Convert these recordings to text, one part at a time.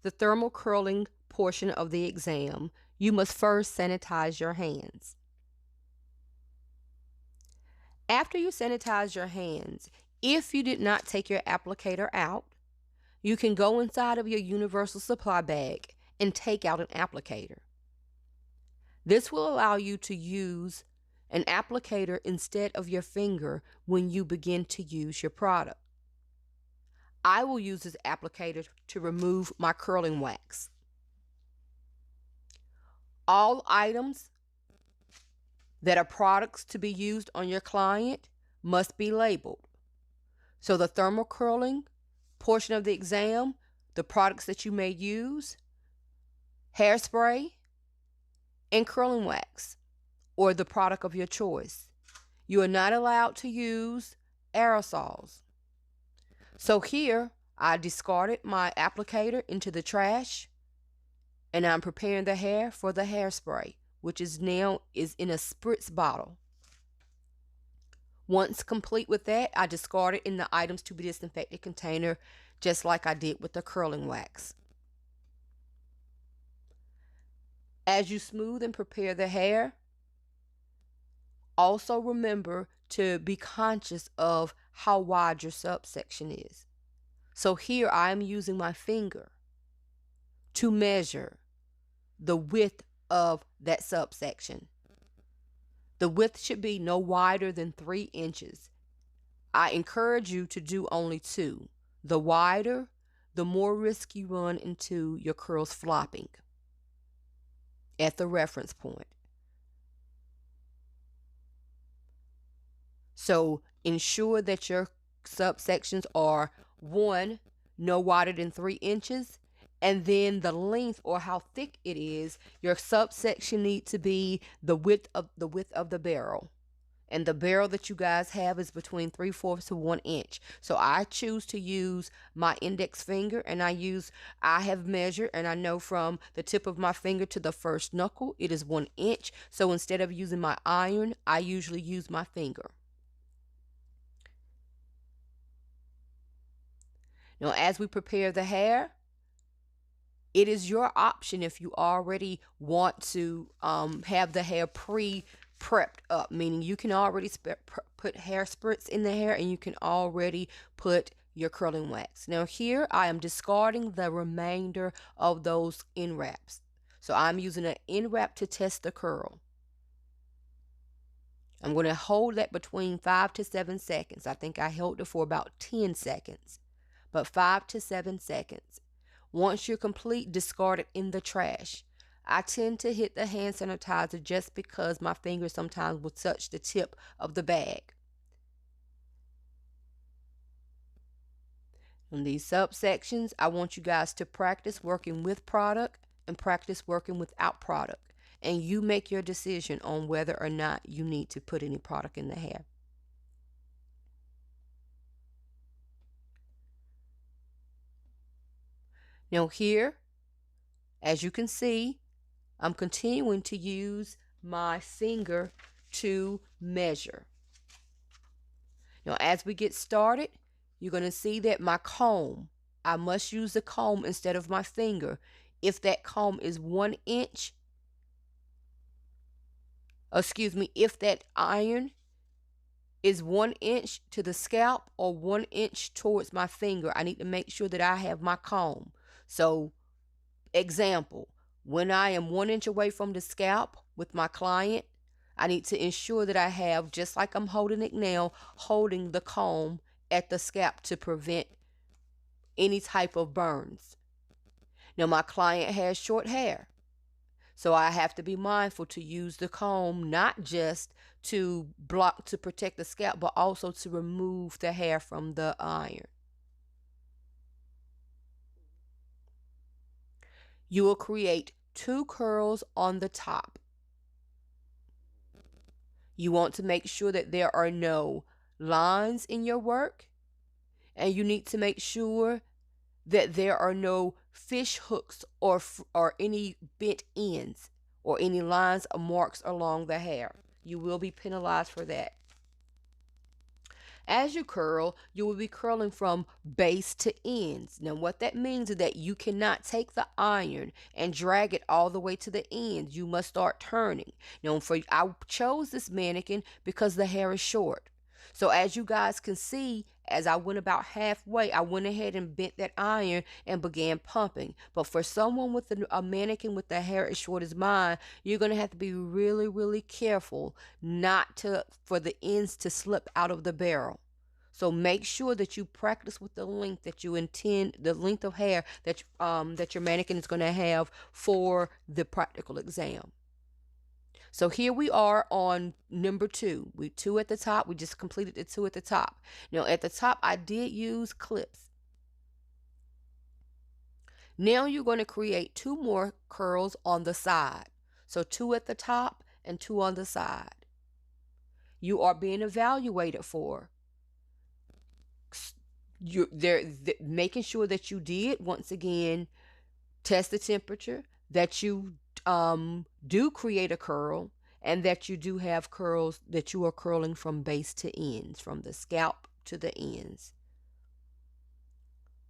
the thermal curling portion of the exam, you must first sanitize your hands. After you sanitize your hands, if you did not take your applicator out, you can go inside of your universal supply bag and take out an applicator. This will allow you to use an applicator instead of your finger when you begin to use your product. I will use this applicator to remove my curling wax. All items that are products to be used on your client must be labeled. So the thermal curling portion of the exam, the products that you may use, hairspray, and curling wax, or the product of your choice. You are not allowed to use aerosols. So here, I discarded my applicator into the trash, and I'm preparing the hair for the hairspray, which is now in a spritz bottle. Once complete with that, I discard it in the items to be disinfected container, just like I did with the curling wax. As you smooth and prepare the hair, also remember to be conscious of how wide your subsection is. So here I am using my finger to measure the width of that subsection. The width should be no wider than 3 inches. I encourage you to do only 2. The wider, the more risk you run into your curls flopping at the reference point. So ensure that your subsections are 1, no wider than 3 inches, and then the length or how thick it is, your subsection needs to be the width of the barrel. And the barrel that you guys have is between 3/4 to 1 inch. So I choose to use my index finger, and I have measured, and I know from the tip of my finger to the first knuckle, it is 1 inch. So instead of using my iron, I usually use my finger. Now, as we prepare the hair, it is your option if you already want to have the hair pre-prepped up, meaning you can already put hair spritz in the hair, and you can already put your curling wax. Now here I am discarding the remainder of those end wraps. So I'm using an end wrap to test the curl. I'm going to hold that between 5 to 7 seconds. I think I held it for about 10 seconds, but 5 to 7 seconds. Once you're complete, discard it in the trash. I tend to hit the hand sanitizer just because my fingers sometimes will touch the tip of the bag. On these subsections, I want you guys to practice working with product and practice working without product. And you make your decision on whether or not you need to put any product in the hair. Now here, as you can see, I'm continuing to use my finger to measure. Now, as we get started, you're going to see that my comb, I must use the comb instead of my finger. If that comb is 1 inch, if that iron is 1 inch to the scalp or 1 inch towards my finger, I need to make sure that I have my comb. So, example, when I am 1 inch away from the scalp with my client, I need to ensure that I have, just like I'm holding it now, holding the comb at the scalp to prevent any type of burns. Now, my client has short hair, so I have to be mindful to use the comb not just to protect the scalp, but also to remove the hair from the iron. You will create 2 curls on the top. You want to make sure that there are no lines in your work, and you need to make sure that there are no fish hooks or any bent ends or any lines or marks along the hair. You will be penalized for that. As you curl, you will be curling from base to ends. Now, what that means is that you cannot take the iron and drag it all the way to the ends. You must start turning. Now, I chose this mannequin because the hair is short. So as you guys can see, as I went about halfway, I went ahead and bent that iron and began pumping. But for someone with a mannequin with the hair as short as mine, you're going to have to be really, really careful not to for the ends to slip out of the barrel. So make sure that you practice with the length that you intend, the length of hair that your mannequin is going to have for the practical exam. So here we are on number two. We two at the top. We just completed the two at the top. Now at the top, I did use clips. Now you're going to create two more curls on the side. So two at the top and two on the side. You are being evaluated for making sure that you did once again test the temperature, that you do create a curl, and that you do have curls that you are curling from base to ends, from the scalp to the ends.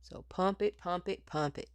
So pump it, pump it, pump it.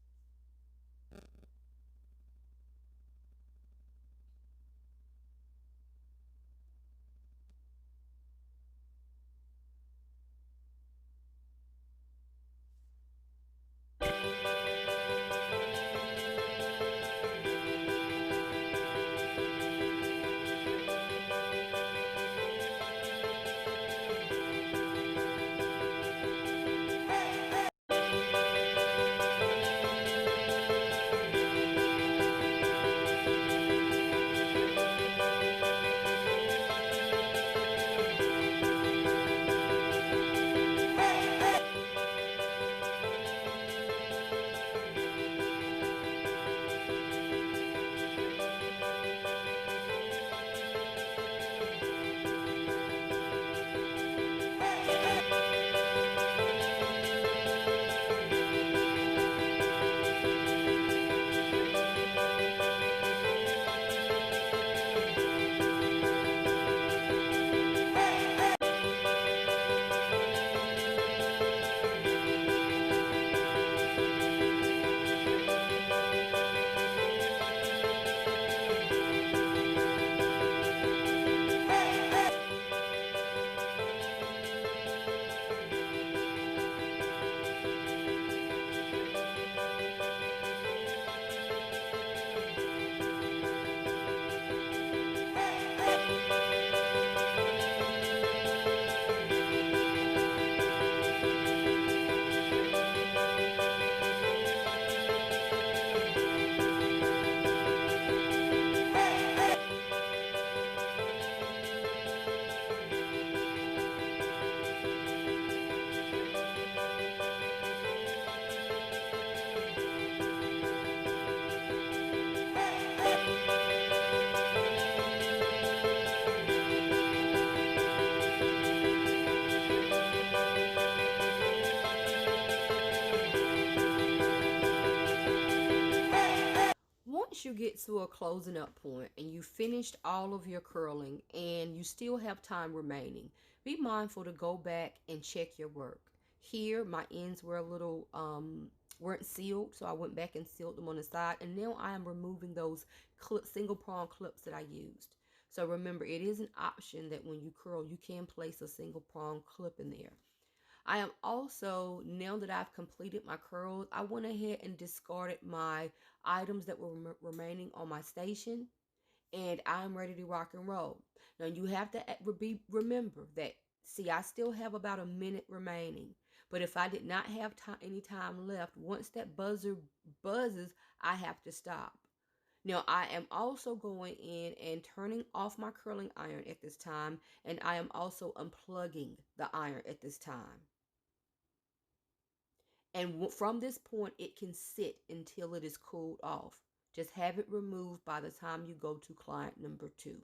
Once you get to a closing up point and you finished all of your curling and you still have time remaining, be mindful to go back and check your work. Here, my ends were a little weren't sealed, so I went back and sealed them on the side, and now I am removing those single prong clips that I used. So remember, it is an option that when you curl, you can place a single prong clip in there. I am also, now that I've completed my curls, I went ahead and discarded my items that were remaining on my station, and I'm ready to rock and roll. Now you have to remember that, see, I still have about a minute remaining, but if I did not have any time left, once that buzzer buzzes, I have to stop. Now I am also going in and turning off my curling iron at this time, and I am also unplugging the iron at this time. And from this point, it can sit until it is cooled off. Just have it removed by the time you go to client number two.